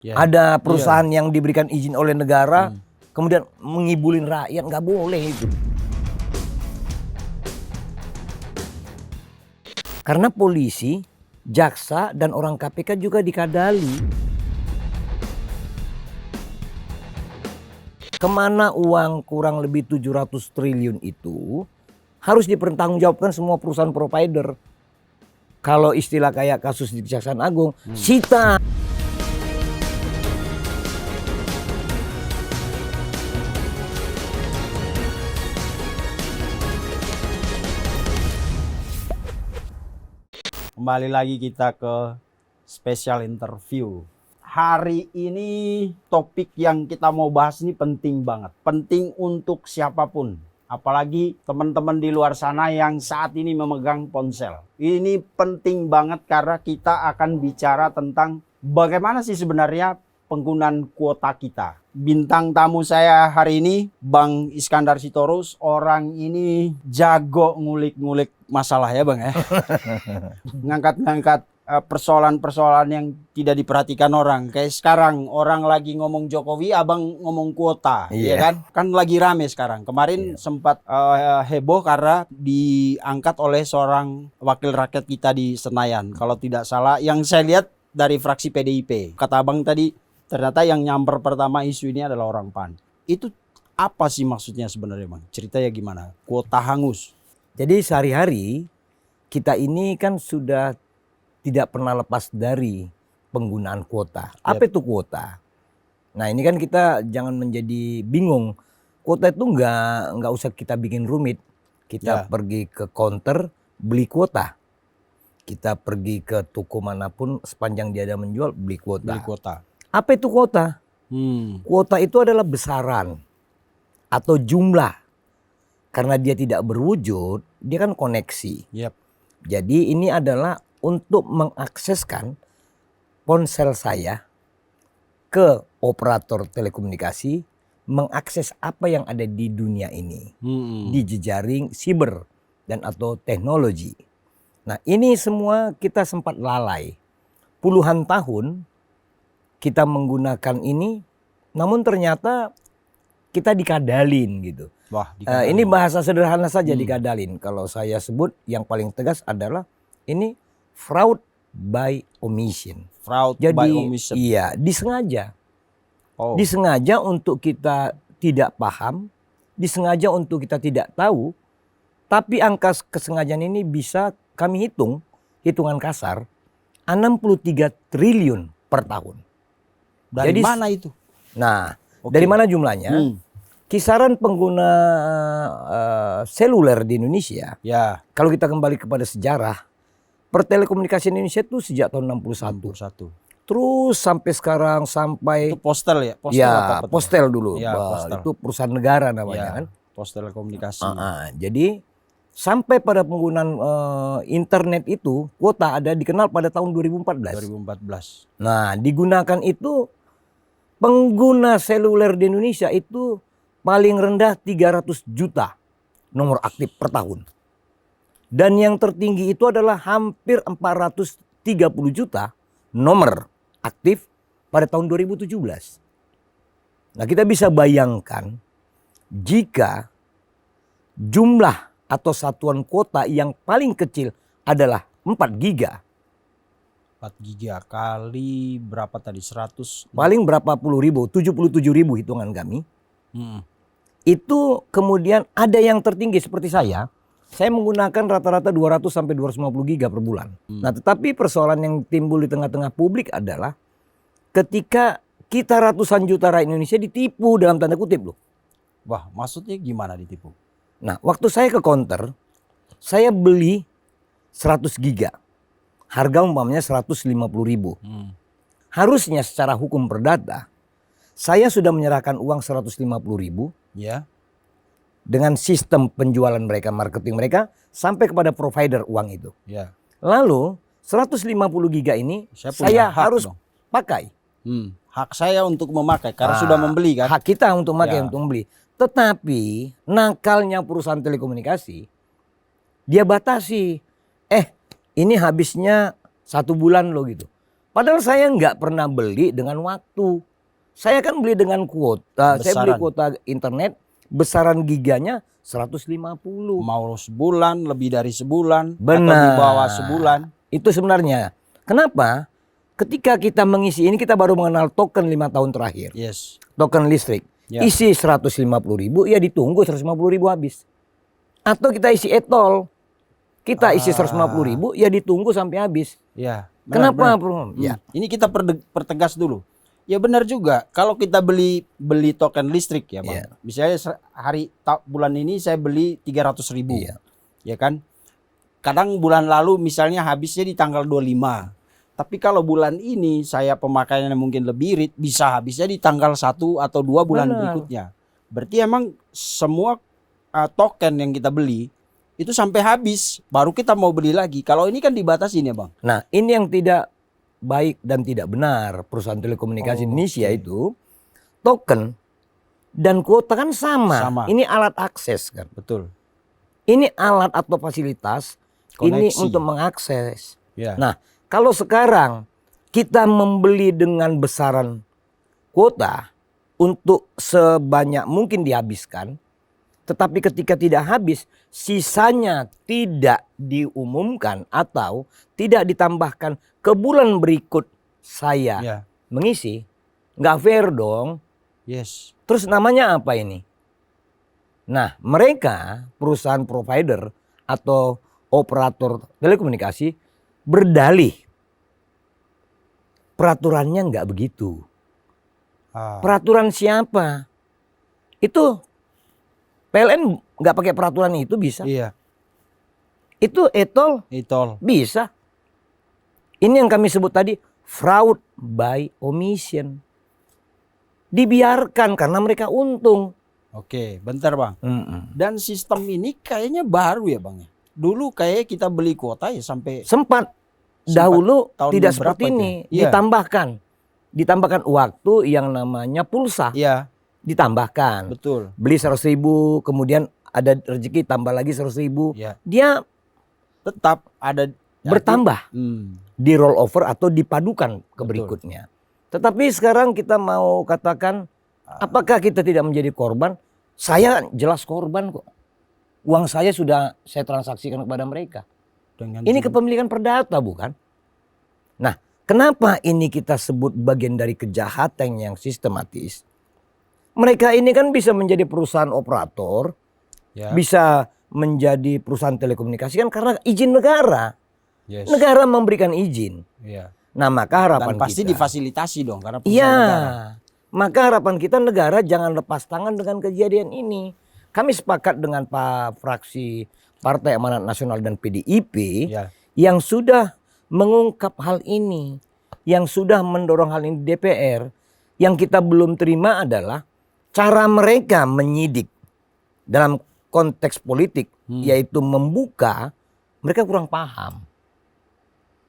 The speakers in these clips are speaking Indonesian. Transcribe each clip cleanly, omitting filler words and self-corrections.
Ya. Ada perusahaan yang diberikan izin oleh negara, kemudian mengibulin rakyat, nggak boleh itu. Karena polisi, jaksa, dan orang KPK juga dikadali. Kemana uang kurang lebih 700 triliun itu harus dipertanggungjawabkan semua perusahaan provider. Kalau istilah kayak kasus di Kejaksaan Agung, sita. Kembali lagi kita ke special interview. Hari ini topik yang kita mau bahas ini penting banget. Penting untuk siapapun. Apalagi teman-teman di luar sana yang saat ini memegang ponsel. Ini penting banget karena kita akan bicara tentang bagaimana sih sebenarnya penggunaan kuota kita. Bintang tamu saya hari ini Bang Iskandar Sitorus. Orang ini jago ngulik-ngulik masalah ya Bang ya. Ngangkat-ngangkat persoalan-persoalan yang tidak diperhatikan orang. Kayak sekarang orang lagi ngomong Jokowi, abang ngomong kuota, ya kan? Kan lagi rame sekarang. Kemarin sempat heboh karena diangkat oleh seorang wakil rakyat kita di Senayan. Kalau tidak salah, yang saya lihat dari fraksi PDIP. Kata abang tadi, ternyata yang nyamper pertama isu ini adalah orang PAN. Itu apa sih maksudnya sebenarnya Bang? Ceritanya gimana? Kuota hangus. Jadi sehari-hari kita ini kan sudah tidak pernah lepas dari penggunaan kuota. Apa itu kuota? Nah ini kan kita jangan menjadi bingung. Kuota itu nggak usah kita bikin rumit. Kita pergi ke counter beli kuota. Kita pergi ke toko manapun sepanjang dia ada menjual beli kuota. Beli kuota. Apa itu kuota? Kuota itu adalah besaran atau jumlah. Karena dia tidak berwujud, dia kan koneksi. Jadi ini adalah untuk mengakseskan ponsel saya ke operator telekomunikasi, mengakses apa yang ada di dunia ini. Di jejaring siber dan atau teknologi. Nah ini semua kita sempat lalai. Puluhan tahun kita menggunakan ini, namun ternyata kita dikadalin gitu. Wah, ini bahasa sederhana saja dikadalin. Kalau saya sebut yang paling tegas adalah ini fraud by omission. Fraud by omission. Iya, disengaja. Disengaja untuk kita tidak paham, disengaja untuk kita tidak tahu, tapi angka kesengajaan ini bisa kami hitung, hitungan kasar, 63 triliun per tahun. Dari mana itu? Nah, dari mana jumlahnya? Kisaran pengguna seluler di Indonesia, kalau kita kembali kepada sejarah, pertelekomunikasi Indonesia itu sejak tahun 61. Terus sampai sekarang sampai itu postel ya? Postel dulu. Postel. Itu perusahaan negara namanya kan. Pos telekomunikasi. Jadi sampai pada penggunaan internet itu kuota ada dikenal pada tahun 2014. Nah, digunakan itu pengguna seluler di Indonesia itu paling rendah 300 juta nomor aktif per tahun. Dan yang tertinggi itu adalah hampir 430 juta nomor aktif pada tahun 2017. Nah kita bisa bayangkan jika jumlah atau satuan kuota yang paling kecil adalah 4 giga. 4 giga kali berapa tadi? 100? Paling berapa puluh ribu, 77 ribu hitungan kami. Itu kemudian ada yang tertinggi seperti saya menggunakan rata-rata 200 sampai 250 giga per bulan. Nah tetapi persoalan yang timbul di tengah-tengah publik adalah ketika kita ratusan juta rakyat Indonesia ditipu dalam tanda kutip loh. Wah maksudnya gimana ditipu? Nah waktu saya ke counter, saya beli 100 giga. Harga umpamanya 150 ribu. Harusnya secara hukum perdata, saya sudah menyerahkan uang 150 ribu dengan sistem penjualan mereka, marketing mereka, sampai kepada provider uang itu. Lalu 150 giga ini saya harus pakai. Hak saya untuk memakai karena sudah membeli kan. Hak kita untuk memakai, untuk membeli. Tetapi nakalnya perusahaan telekomunikasi, dia batasi. Ini habisnya 1 bulan loh gitu. Padahal saya nggak pernah beli dengan waktu. Saya kan beli dengan kuota. Saya beli Besaran. kuota internet, besaran giganya 150. Mau sebulan, lebih dari sebulan, atau Benar. di bawah sebulan. Itu sebenarnya. Kenapa? Ketika kita mengisi ini kita baru mengenal token 5 tahun terakhir. Yes. Token listrik. Ya. Isi 150.000 ya ditunggu 150.000 habis. Atau kita isi etol. Kita isi 150.000 ya ditunggu sampai habis. Ya. Kenapa, benar. Bro? Ya. Ini kita pertegas dulu. Ya benar juga. Kalau kita beli token listrik ya Bang. Iya. Misalnya bulan ini saya beli 300.000. Iya. Ya kan? Kadang bulan lalu misalnya habisnya di tanggal 25. Tapi kalau bulan ini saya pemakaiannya mungkin lebih irit, bisa habisnya di tanggal 1 atau 2 bulan Benar. berikutnya. Berarti emang semua token yang kita beli itu sampai habis baru kita mau beli lagi. Kalau ini kan dibatasin ya Bang. Nah, ini yang tidak baik dan tidak benar perusahaan telekomunikasi Indonesia oke. itu token dan kuota kan sama. Sama. Ini alat akses kan. Betul. Ini alat atau fasilitas ini Koneksi. untuk mengakses. Ya. Nah, kalau sekarang kita membeli dengan besaran kuota untuk sebanyak mungkin dihabiskan, tetapi ketika tidak habis, sisanya tidak diumumkan atau tidak ditambahkan ke bulan berikut saya Ya. mengisi, nggak fair dong. Yes. Terus namanya apa ini? Nah, mereka perusahaan provider atau operator telekomunikasi berdalih peraturannya nggak begitu. Peraturan siapa? Itu PLN nggak pakai peraturan itu bisa. Iya. Itu etol Itol. bisa. Ini yang kami sebut tadi fraud by omission. Dibiarkan karena mereka untung. Oke, bentar Bang. Mm-mm. Dan sistem ini kayaknya baru ya Bang ya. Dulu kayak kita beli kuota ya sampai Sempat dahulu tahun tidak berapa seperti itu? ini. Iya. Ditambahkan waktu yang namanya pulsa. Iya, Ditambahkan. betul. Beli 100.000 kemudian ada rezeki tambah lagi 100.000. Ya, Dia tetap ada bertambah. Di roll over atau dipadukan ke Betul. berikutnya. Tetapi sekarang kita mau katakan apakah kita tidak menjadi korban? Saya jelas korban kok. Uang saya sudah saya transaksikan kepada mereka. Dengan Ini kepemilikan perdata bukan? Nah, kenapa ini kita sebut bagian dari kejahatan yang sistematis? Mereka ini kan bisa menjadi perusahaan operator, ya. bisa menjadi perusahaan telekomunikasi kan karena izin negara. Yes. Negara memberikan izin. Iya. Nah, maka harapan Dan pasti kita. difasilitasi dong karena perusahaan Iya. negara. Maka harapan kita negara jangan lepas tangan dengan kejadian ini. Kami sepakat dengan Pak Fraksi Partai Amanat Nasional dan PDIP Ya. yang sudah mengungkap hal ini, yang sudah mendorong hal ini di DPR. Yang kita belum terima adalah cara mereka menyidik dalam konteks politik, yaitu membuka, mereka kurang paham.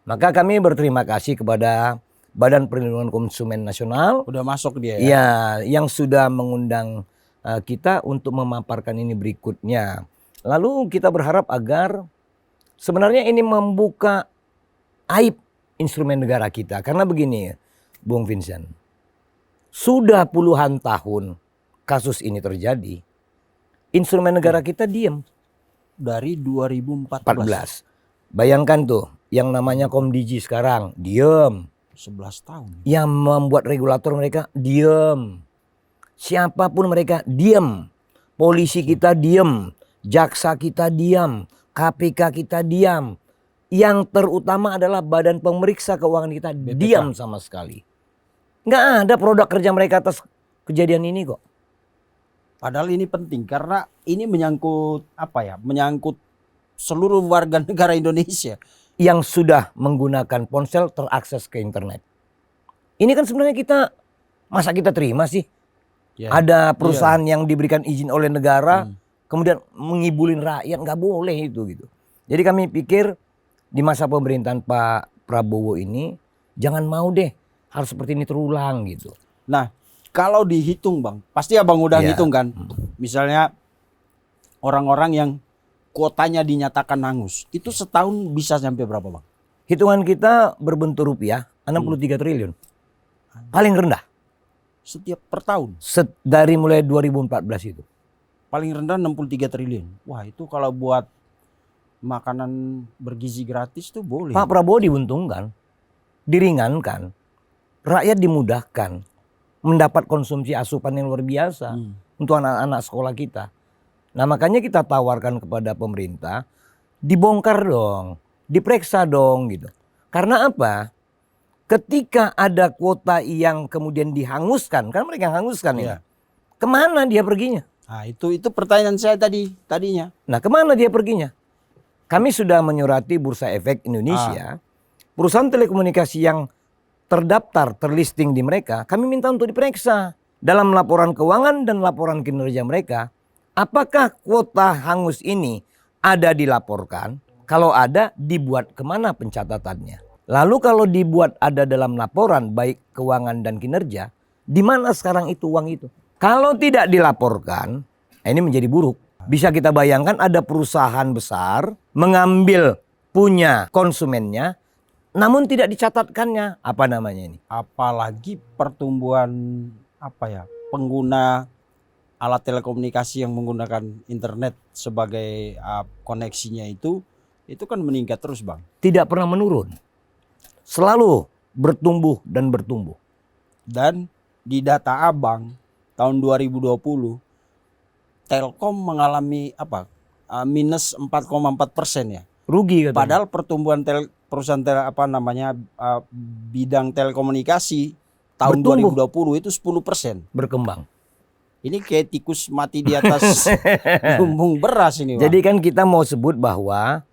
Maka kami berterima kasih kepada Badan Perlindungan Konsumen Nasional, Udah masuk dia ya. ya, yang sudah mengundang kita untuk memaparkan ini berikutnya. Lalu kita berharap agar sebenarnya ini membuka aib instrumen negara kita. Karena begini, Bung Vincent, sudah puluhan tahun kasus ini terjadi, instrumen negara kita diam. Dari 2014. 14. Bayangkan tuh, yang namanya Komdigi sekarang diam. 11 tahun. Yang membuat regulator mereka diam. Siapapun mereka diam. Polisi kita diam. Jaksa kita diam. KPK kita diam. Yang terutama adalah Badan Pemeriksa Keuangan kita BPK. diam sama sekali. Nggak ada produk kerja mereka atas kejadian ini kok. Padahal ini penting karena ini menyangkut apa ya? Menyangkut seluruh warga negara Indonesia. Yang sudah menggunakan ponsel terakses ke internet. Ini kan sebenarnya masa kita terima sih? Ya. Ada perusahaan yang diberikan izin oleh negara, kemudian mengibulin rakyat, nggak boleh itu gitu. Jadi kami pikir di masa pemerintahan Pak Prabowo ini jangan mau deh hal seperti ini terulang gitu. Nah, kalau dihitung Bang, pasti Abang udah Ya. hitung kan? Misalnya orang-orang yang kuotanya dinyatakan hangus, itu setahun bisa sampai berapa Bang? Hitungan kita berbentuk rupiah 63 triliun. Paling rendah. Setiap per tahun. Dari mulai 2014 itu. Paling rendah 63 triliun. Wah, itu kalau buat makanan bergizi gratis tuh boleh. Pak Prabowo diuntungkan, diringankan, rakyat dimudahkan, mendapat konsumsi asupan yang luar biasa untuk anak-anak sekolah kita. Nah makanya kita tawarkan kepada pemerintah, dibongkar dong, diperiksa dong gitu. Karena apa? Ketika ada kuota yang kemudian dihanguskan, kan mereka yang hanguskan ya. Kemana dia perginya? Nah itu pertanyaan saya tadinya. Nah kemana dia perginya? Kami sudah menyurati Bursa Efek Indonesia, perusahaan telekomunikasi yang terdaftar, terlisting di mereka, kami minta untuk diperiksa dalam laporan keuangan dan laporan kinerja mereka. Apakah kuota hangus ini ada dilaporkan? Kalau ada, dibuat kemana pencatatannya? Lalu kalau dibuat ada dalam laporan baik keuangan dan kinerja, di mana sekarang itu uang itu? Kalau tidak dilaporkan, ini menjadi buruk. Bisa kita bayangkan ada perusahaan besar mengambil punya konsumennya, namun tidak dicatatkannya. Apa namanya ini? Apalagi pertumbuhan pengguna alat telekomunikasi yang menggunakan internet sebagai koneksinya itu kan meningkat terus, Bang. Tidak pernah menurun. Selalu bertumbuh dan bertumbuh. Dan di data Abang tahun 2020 Telkom mengalami minus 4,4% ya. Rugi katanya. Padahal pertumbuhan perusahaan bidang telekomunikasi tahun bertumbuh. 2020 itu 10%. Berkembang. Ini kayak tikus mati di atas lumbung beras ini, Bang. Jadi kan kita mau sebut bahwa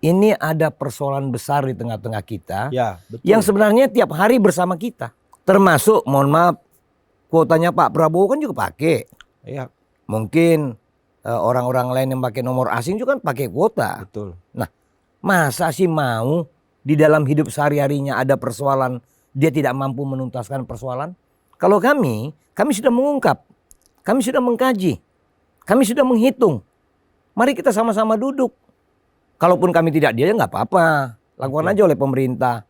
ini ada persoalan besar di tengah-tengah kita. Ya, betul. Yang sebenarnya tiap hari bersama kita. Termasuk, mohon maaf, kuotanya Pak Prabowo kan juga pakai. Iya. Mungkin orang-orang lain yang pakai nomor asing juga kan pakai kuota. Betul. Nah, masa sih mau di dalam hidup sehari-harinya ada persoalan, dia tidak mampu menuntaskan persoalan? Kalau kami sudah mengungkap, kami sudah mengkaji, kami sudah menghitung. Mari kita sama-sama duduk. Kalaupun kami tidak dia nggak apa-apa, lakukan aja oleh pemerintah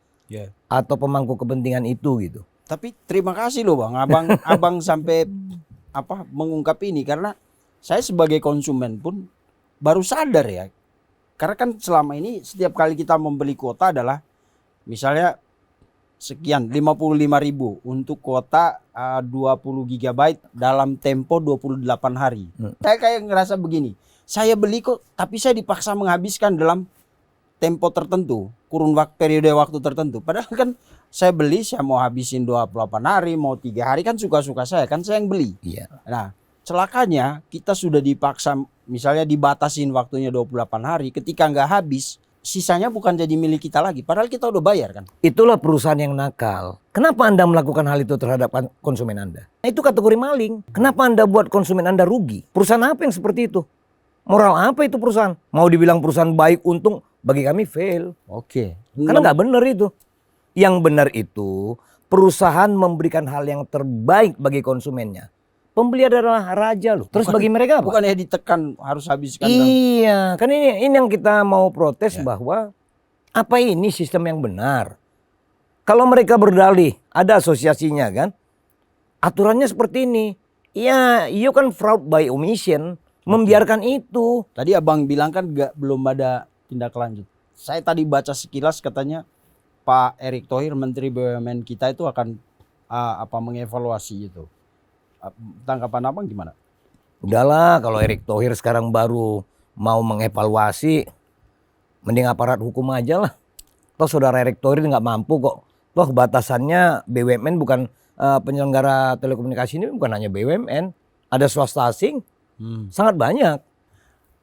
atau pemangku kepentingan itu gitu. Tapi terima kasih loh, Bang, abang sampai mengungkap ini, karena saya sebagai konsumen pun baru sadar ya. Karena kan selama ini setiap kali kita membeli kuota adalah misalnya sekian 55.000 untuk kuota 20 GB dalam tempo 28 hari. Saya kayak ngerasa begini, saya beli kok tapi saya dipaksa menghabiskan dalam tempo tertentu, periode waktu tertentu. Padahal kan saya beli, saya mau habisin 28 hari, mau 3 hari, kan suka-suka saya, kan saya yang beli. Iya. Nah, celakanya kita sudah dipaksa, misalnya dibatasin waktunya 28 hari, ketika nggak habis, sisanya bukan jadi milik kita lagi, padahal kita udah bayar kan. Itulah perusahaan yang nakal. Kenapa Anda melakukan hal itu terhadap konsumen Anda? Nah, itu kategori maling. Kenapa Anda buat konsumen Anda rugi? Perusahaan apa yang seperti itu? Moral apa itu perusahaan? Mau dibilang perusahaan baik untung, bagi kami fail. Oke. Karena nggak benar itu. Yang benar itu perusahaan memberikan hal yang terbaik bagi konsumennya. Pembeli adalah raja loh. Terus bagi mereka apa? Bukannya ditekan harus habiskan. Iya, kan ini yang kita mau protes bahwa apa ini sistem yang benar? Kalau mereka berdalih, ada asosiasinya kan? Aturannya seperti ini. Ya, you kan fraud by omission. Membiarkan itu. Tadi abang bilang kan belum ada tindak lanjut. Saya tadi baca sekilas katanya Pak Erick Thohir, Menteri BUMN kita itu akan mengevaluasi itu. Tanggapan abang gimana? Udahlah, kalau Erick Thohir sekarang baru mau mengevaluasi, mending aparat hukum aja lah. Toh saudara Erick Thohir nggak mampu kok. Toh batasannya BUMN bukan penyelenggara telekomunikasi ini bukan hanya BUMN, ada swasta asing. Sangat banyak.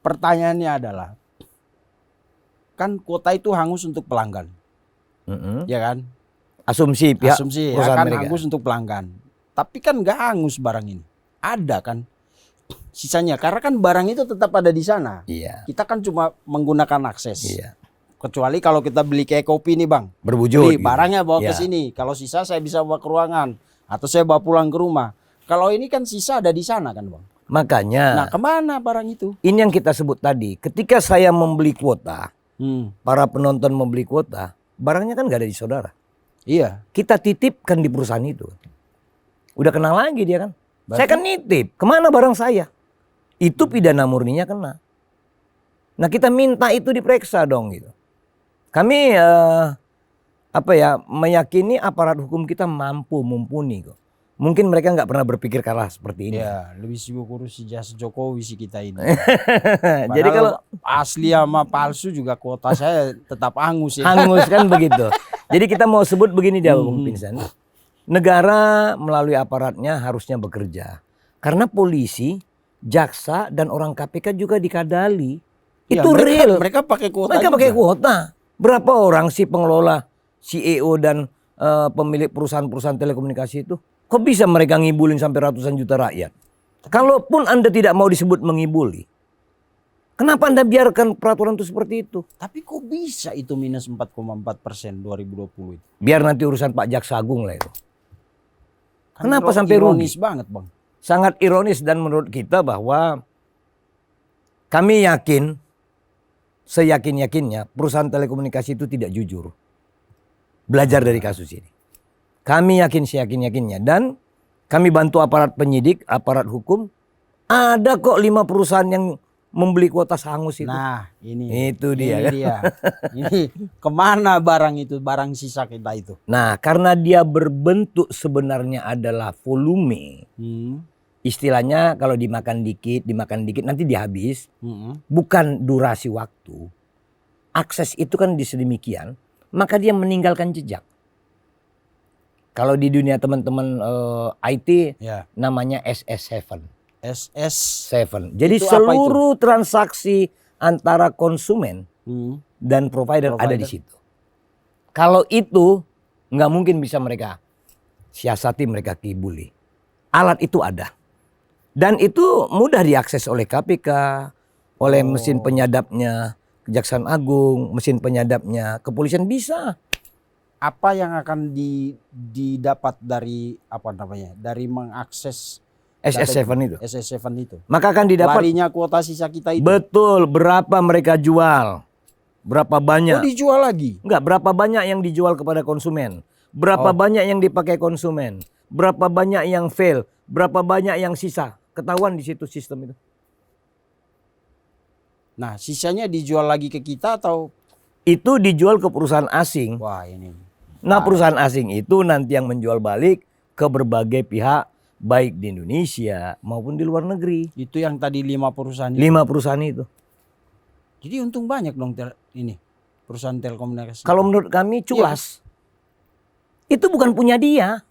Pertanyaannya adalah, kan kuota itu hangus untuk pelanggan, ya kan? Asumsi pihak perusahaan akan hangus untuk pelanggan. Tapi kan nggak hangus barang ini, ada kan sisanya, karena kan barang itu tetap ada di sana. Iya. Kita kan cuma menggunakan akses. Iya. Kecuali kalau kita beli kayak kopi nih, Bang, berwujud. beli barangnya bawa ke sini. Kalau sisa saya bisa bawa ke ruangan atau saya bawa pulang ke rumah. Kalau ini kan sisa ada di sana kan, Bang. Makanya. Nah, kemana barang itu? Ini yang kita sebut tadi. Ketika saya membeli kuota, para penonton membeli kuota, barangnya kan nggak ada di saudara. Iya. Kita titipkan di perusahaan itu. Udah kenal lagi dia kan. Berarti- Saya kan nitip. Kemana barang saya? Itu pidana murninya kena. Nah kita minta itu diperiksa dong gitu. Kami meyakini aparat hukum kita mampu mumpuni kok. Mungkin mereka nggak pernah berpikir kalah seperti ini. Ya, lebih sibuk urus ijazah Jokowi sih kita ini. Jadi kalau asli sama palsu juga kuota saya tetap angus ya. hangus kan begitu. Jadi kita mau sebut begini dia Bung Vincent. Negara melalui aparatnya harusnya bekerja. Karena polisi, jaksa dan orang KPK juga dikadali. Ya, Itu real. Mereka pakai kuota. Mereka juga. pakai kuota. Berapa orang sih pengelola, CEO dan pemilik perusahaan-perusahaan telekomunikasi itu? Kok bisa mereka ngibulin sampai ratusan juta rakyat? Kalaupun Anda tidak mau disebut mengibuli, kenapa Anda biarkan peraturan itu seperti itu? Tapi kok bisa itu minus 4,4% 2020 itu? Biar nanti urusan Pak Jaksa Agung lah itu. Kan Kenapa sampai rugi? ironis banget Bang. Sangat ironis dan menurut kita bahwa kami yakin, seyakin-yakinnya perusahaan telekomunikasi itu tidak jujur. Belajar dari kasus ini. Kami yakin seyakin-yakinnya dan kami bantu aparat penyidik, aparat hukum. Ada kok 5 perusahaan yang membeli kuota hangus itu. Nah ini. Itu dia kan. Ini kemana barang itu, barang sisa kita itu? Nah karena dia berbentuk sebenarnya adalah volume. Istilahnya kalau dimakan dikit nanti dia habis. Bukan durasi waktu. Akses itu kan sedemikian. Maka dia meninggalkan jejak. Kalau di dunia teman-teman IT Ya. namanya SS7. SS7. Jadi Itu apa seluruh transaksi antara konsumen dan provider ada di Provider. situ. Kalau itu nggak mungkin bisa mereka siasati, mereka kibuli. Alat itu ada. Dan itu mudah diakses oleh KPK, oleh mesin penyadapnya, Kejaksaan Agung, mesin penyadapnya, kepolisian bisa. Apa yang akan didapat dari apa namanya? Dari mengakses SS7 itu. SS7 itu. Maka akan didapat Larinya kuota sisa kita itu. betul berapa mereka jual. Berapa banyak. Oh dijual lagi. Enggak, berapa banyak yang dijual kepada konsumen. Berapa banyak yang dipakai konsumen. Berapa banyak yang fail. Berapa banyak yang sisa. Ketahuan di situ sistem itu. Nah sisanya dijual lagi ke kita atau? Itu dijual ke perusahaan asing. Wah ini. Nah perusahaan asing itu nanti yang menjual balik ke berbagai pihak. Baik di Indonesia maupun di luar negeri. Itu yang tadi 5 perusahaan itu. 5 perusahaan itu. Jadi untung banyak dong ini perusahaan telekomunikasi. Kalau menurut kami culas. Itu bukan punya dia.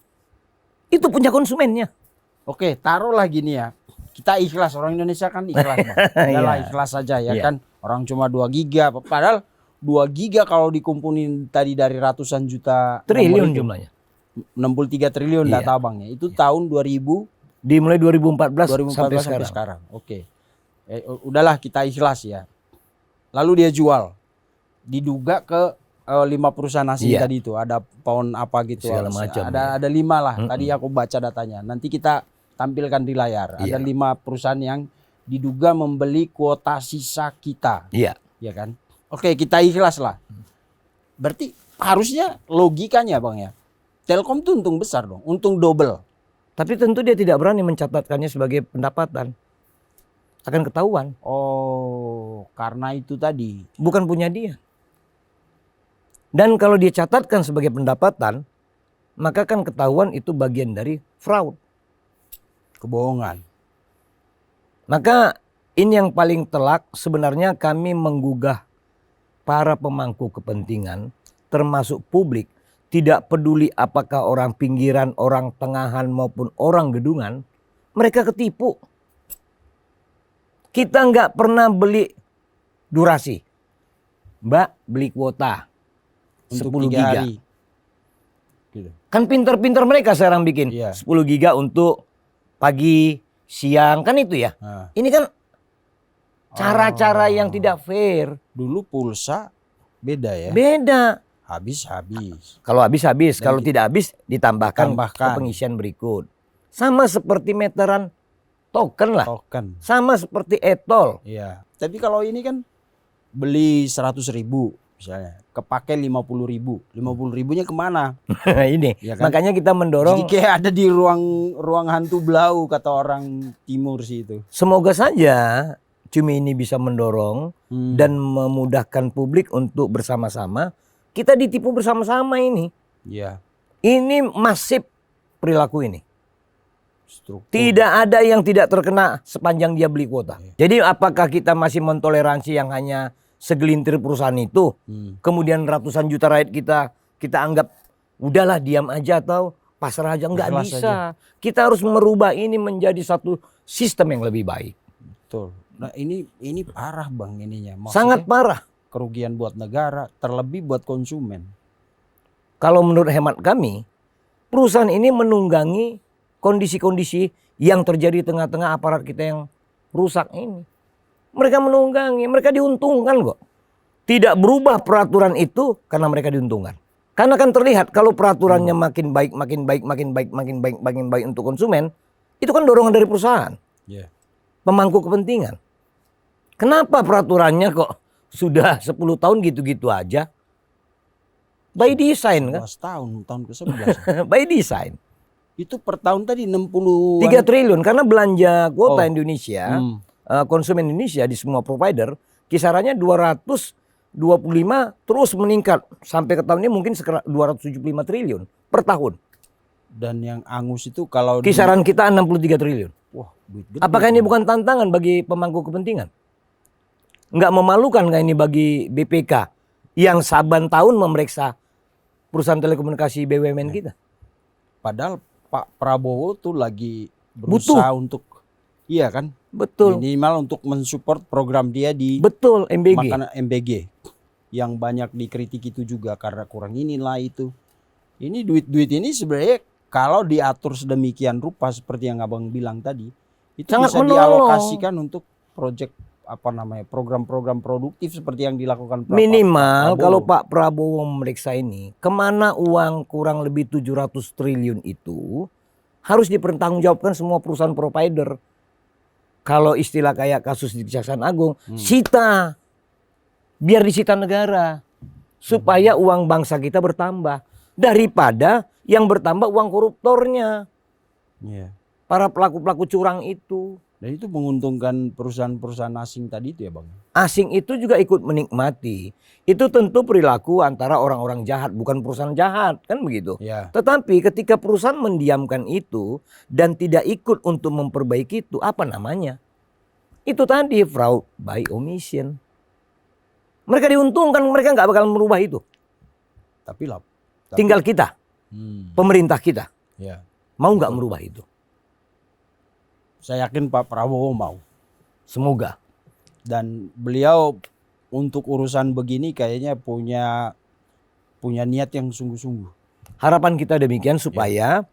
Itu punya konsumennya. Oke, taruhlah gini ya. Kita ikhlas, orang Indonesia kan ikhlas Bang. Udahlah Iya. ikhlas saja ya Iya. kan. Orang cuma 2 giga. Padahal 2 giga kalau dikumpulin tadi dari ratusan juta. Triliun nomor itu, jumlahnya. 63 triliun Iya. data Bang ya. Itu tahun 2000, Dimulai 2014, 2014 sampai sekarang. sekarang. Oke. Udahlah kita ikhlas ya. Lalu dia jual. Diduga ke 5 perusahaan asing Iya. tadi itu. Ada pound apa gitu. Segala macam, Ada 5 lah. Tadi aku baca datanya. Nanti kita tampilkan di layar. Ada Iya. 5 perusahaan yang diduga membeli kuota sisa kita. Iya. Ya kan? Oke kita ikhlas lah. Berarti harusnya logikanya Bang ya. Telkom tuh untung besar dong. Untung double. Tapi tentu dia tidak berani mencatatkannya sebagai pendapatan. Akan ketahuan. Oh, karena itu tadi. Bukan punya dia. Dan kalau dia catatkan sebagai pendapatan, maka kan ketahuan itu bagian dari fraud. Kebohongan. Maka ini yang paling telak sebenarnya kami menggugah para pemangku kepentingan termasuk publik. Tidak peduli apakah orang pinggiran, orang tengahan maupun orang gedungan. Mereka ketipu. Kita nggak pernah beli durasi. Mbak beli kuota Untuk 10 3 giga. hari. Gitu. Kan pinter-pinter mereka sekarang bikin. Iya. 10 giga untuk pagi, siang. Kan itu ya. Nah, Ini kan cara-cara yang tidak fair. dulu pulsa beda ya. Beda. Habis. Kalau habis-habis. Dan Kalau tidak habis ditambahkan ke tambahkan. pengisian berikut. Sama seperti meteran token lah. Token. Sama seperti etol. Iya. Tapi kalau ini kan beli 100.000 misalnya kepake 50.000, 50.000-nya kemana? Ini Ya kan? makanya kita mendorong. Jadi kayak ada di ruang hantu belau kata orang timur sih itu. Semoga saja Cumi ini bisa mendorong dan memudahkan publik untuk bersama-sama. Kita ditipu bersama-sama ini. Ya. Ini masif perilaku ini. Struktur. Tidak ada yang tidak terkena sepanjang dia beli kuota. Jadi apakah kita masih mentoleransi yang hanya segelintir perusahaan itu? Kemudian ratusan juta rakyat kita anggap udahlah diam aja atau pasrah aja? Nggak Ikhlas bisa. aja. Kita harus merubah ini menjadi satu sistem yang lebih baik. Betul. Nah ini parah Bang ininya. Maksudnya, Sangat parah. kerugian buat negara, terlebih buat konsumen. Kalau menurut hemat kami, perusahaan ini menunggangi kondisi-kondisi yang terjadi di tengah-tengah aparat kita yang rusak ini. Mereka menunggangi, mereka diuntungkan kok. Tidak berubah peraturan itu karena mereka diuntungkan. Karena kan terlihat kalau peraturannya makin baik untuk konsumen, itu kan dorongan dari perusahaan. Yeah. Pemangku kepentingan. Kenapa peraturannya kok sudah 10 tahun gitu-gitu aja? By design kan? 11 tahun ke-11. By design. Itu per tahun tadi 60 3 triliun karena belanja kuota Indonesia, konsumen Indonesia di semua provider kisarannya 225 terus meningkat sampai ke tahun ini mungkin 275 triliun per tahun. Dan yang angus itu kalau Kisaran kita 63 triliun. wah, duit gede. Apakah ini bukan tantangan bagi pemangku kepentingan? Enggak memalukan nggak ini bagi BPK yang saban tahun memeriksa perusahaan telekomunikasi BUMN kita? Padahal Pak Prabowo tuh lagi berusaha untuk iya kan? Betul. Minimal untuk mensupport program dia di Betul, MBG. makanan MBG yang banyak dikritik itu juga karena kurang inilah itu. Ini duit-duit ini sebenarnya kalau diatur sedemikian rupa seperti yang Abang bilang tadi, itu Sangat bisa menolong. dialokasikan untuk proyek program-program produktif seperti yang dilakukan Minimal Prabowo. kalau Pak Prabowo memeriksa ini, kemana uang kurang lebih 700 triliun itu harus dipertanggungjawabkan semua perusahaan provider. Kalau istilah kayak kasus di Kejaksaan Agung, sita. Biar disita negara. Supaya uang bangsa kita bertambah. Daripada yang bertambah uang koruptornya. Iya. Para pelaku-pelaku curang itu. Dan itu menguntungkan perusahaan-perusahaan asing tadi itu ya Bang. Asing itu juga ikut menikmati. Itu tentu perilaku antara orang-orang jahat, bukan perusahaan jahat, kan begitu. Ya. Tetapi ketika perusahaan mendiamkan itu dan tidak ikut untuk memperbaiki itu, apa namanya? Itu tadi fraud by omission. Mereka diuntungkan, mereka nggak bakal merubah itu. Tapi Tinggal kita, pemerintah kita, ya. mau nggak merubah itu? Saya yakin Pak Prabowo mau. Semoga. Dan beliau untuk urusan begini kayaknya punya niat yang sungguh-sungguh. Harapan kita demikian supaya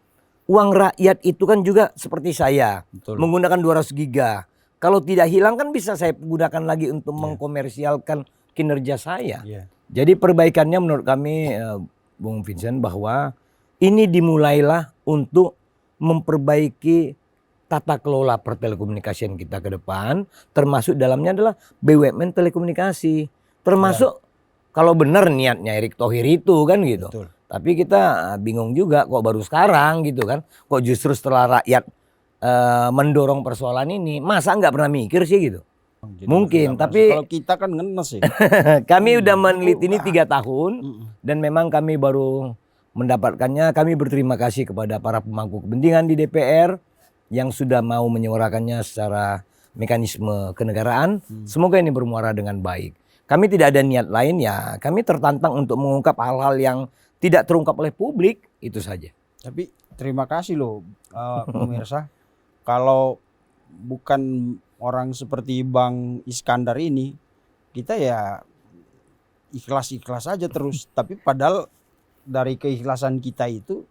uang rakyat itu kan juga seperti saya. Betul. Menggunakan 200 giga. Kalau tidak hilang kan bisa saya gunakan lagi untuk mengkomersialkan kinerja saya. Yeah. Jadi perbaikannya menurut kami Bung Vincent bahwa ini dimulailah untuk memperbaiki tata kelola pertelekomunikasian kita ke depan, termasuk dalamnya adalah BUMN telekomunikasi. Termasuk kalau benar niatnya Erick Thohir itu kan gitu. Betul. Tapi kita bingung juga kok baru sekarang gitu kan. Kok justru setelah rakyat mendorong persoalan ini, masa nggak pernah mikir sih gitu. Jadi Mungkin, kalau tapi kita kan ngenes sih. kami udah meneliti ini 3 tahun dan memang kami baru mendapatkannya. Kami berterima kasih kepada para pemangku kepentingan di DPR yang sudah mau menyuarakannya secara mekanisme kenegaraan. Semoga ini bermuara dengan baik. Kami tidak ada niat lain ya. Kami tertantang untuk mengungkap hal-hal yang tidak terungkap oleh publik, itu saja. Tapi terima kasih loh pemirsa. Kalau bukan orang seperti Bang Iskandar ini, kita ya ikhlas-ikhlas aja terus. Tapi padahal dari keikhlasan kita itu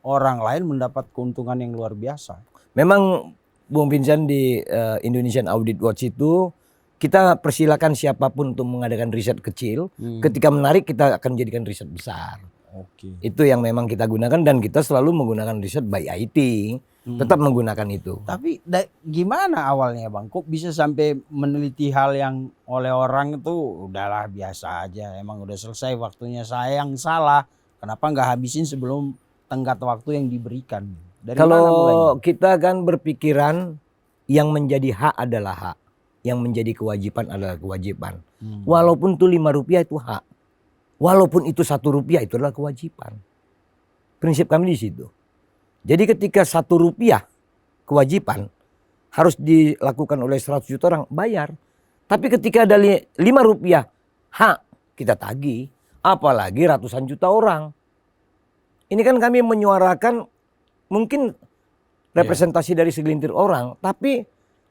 orang lain mendapat keuntungan yang luar biasa. Memang Bung Vincent di Indonesian Audit Watch itu kita persilakan siapapun untuk mengadakan riset kecil. Ketika menarik kita akan jadikan riset besar. Oke. Itu yang memang kita gunakan dan kita selalu menggunakan riset by IT. tetap menggunakan itu. Tapi gimana awalnya Bang? Kok bisa sampai meneliti hal yang oleh orang itu udahlah biasa aja. Emang udah selesai waktunya, saya yang salah. Kenapa nggak habisin sebelum tenggat waktu yang diberikan? Dari mana mulainya? Kalau kita kan berpikiran yang menjadi hak adalah hak. Yang menjadi kewajiban adalah kewajiban. Walaupun itu 5 rupiah itu hak. Walaupun itu 1 rupiah itu adalah kewajiban. Prinsip kami di situ. Jadi ketika 1 rupiah kewajiban harus dilakukan oleh 100 juta orang, bayar. Tapi ketika ada 5 rupiah hak, kita tagih. Apalagi ratusan juta orang. Ini kan kami menyuarakan mungkin representasi dari segelintir orang. Tapi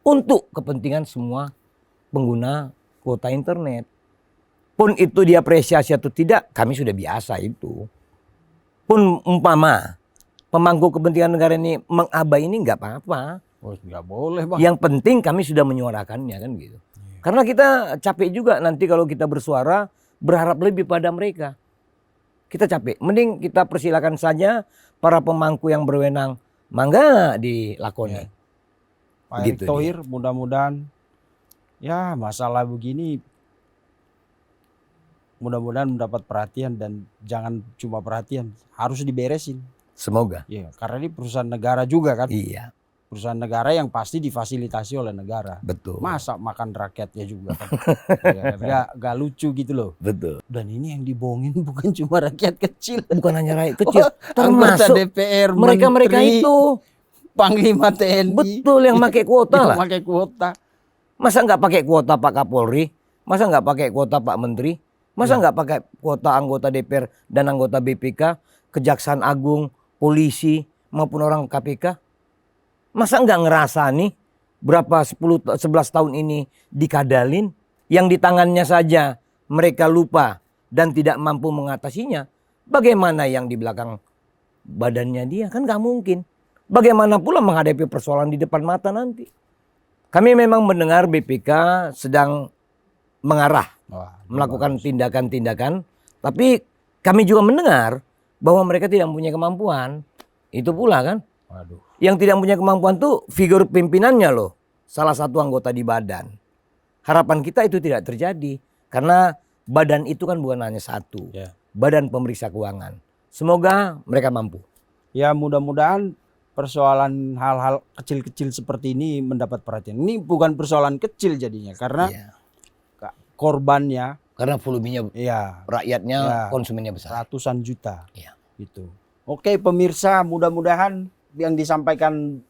untuk kepentingan semua pengguna kuota internet. Pun itu diapresiasi atau tidak, kami sudah biasa itu. Pun umpama pemangku kepentingan negara ini mengabai ini nggak apa-apa. Oh, nggak boleh Bang. Yang penting kami sudah menyuarakannya kan gitu. Karena kita capek juga nanti kalau kita bersuara berharap lebih pada mereka. Kita capek. Mending kita persilakan saja para pemangku yang berwenang, mangga dilakoni. Pak Erick Thohir mudah-mudahan ya masalah begini mudah-mudahan mendapat perhatian dan jangan cuma perhatian, harus diberesin. Semoga. Iya, karena ini perusahaan negara juga kan. Iya. Perusahaan negara yang pasti difasilitasi oleh negara. Betul. Masa makan rakyatnya juga kan. Gak lucu gitu loh. Betul. Dan ini yang dibohongin bukan cuma rakyat kecil. Bukan hanya rakyat kecil. Anggota Termasuk DPR, mereka-mereka menteri, itu. Panglima TNI. Betul, yang pakai kuota lah. Pakai kuota. Masa nggak pakai kuota Pak Kapolri? Masa nggak pakai kuota Pak Menteri? Masa nggak pakai kuota anggota DPR dan anggota BPK, Kejaksaan Agung, polisi maupun orang KPK? Masa nggak ngerasa nih berapa 11 tahun ini dikadalin, yang di tangannya saja mereka lupa dan tidak mampu mengatasinya? Bagaimana yang di belakang badannya dia? Kan nggak mungkin. Bagaimana pula menghadapi persoalan di depan mata nanti? Kami memang mendengar BPK sedang mengarah melakukan tindakan-tindakan, tapi kami juga mendengar bahwa mereka tidak punya kemampuan. Itu pula kan. Waduh. Yang tidak punya kemampuan tuh figur pimpinannya loh, salah satu anggota di badan. Harapan kita itu tidak terjadi karena badan itu kan bukan hanya satu. Badan Pemeriksa Keuangan. Semoga mereka mampu. Ya mudah-mudahan persoalan hal-hal kecil-kecil seperti ini mendapat perhatian. Ini bukan persoalan kecil jadinya karena korbannya, karena volumenya, rakyatnya, konsumennya besar, ratusan juta. Gitu. Oke pemirsa, mudah-mudahan yang disampaikan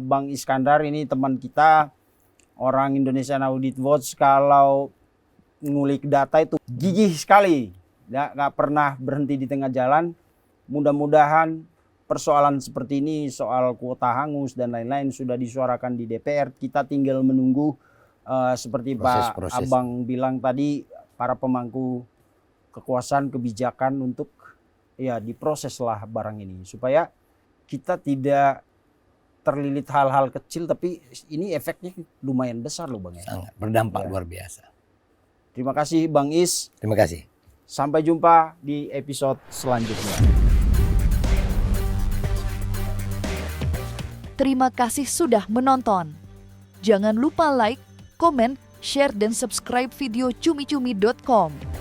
Bang Iskandar ini teman kita, orang Indonesian Audit Watch, kalau ngulik data itu gigih sekali, nggak pernah berhenti di tengah jalan. Mudah-mudahan persoalan seperti ini, soal kuota hangus dan lain-lain sudah disuarakan di DPR. Kita tinggal menunggu seperti Pak Abang bilang tadi, para pemangku kekuasaan kebijakan untuk diproseslah barang ini supaya kita tidak terlilit hal-hal kecil, tapi ini efeknya lumayan besar loh Bang ya. Sangat berdampak luar biasa. Terima kasih Bang Is. Terima kasih. Sampai jumpa di episode selanjutnya. Terima kasih sudah menonton. Jangan lupa like, komen, share, dan subscribe video cumi-cumi.com.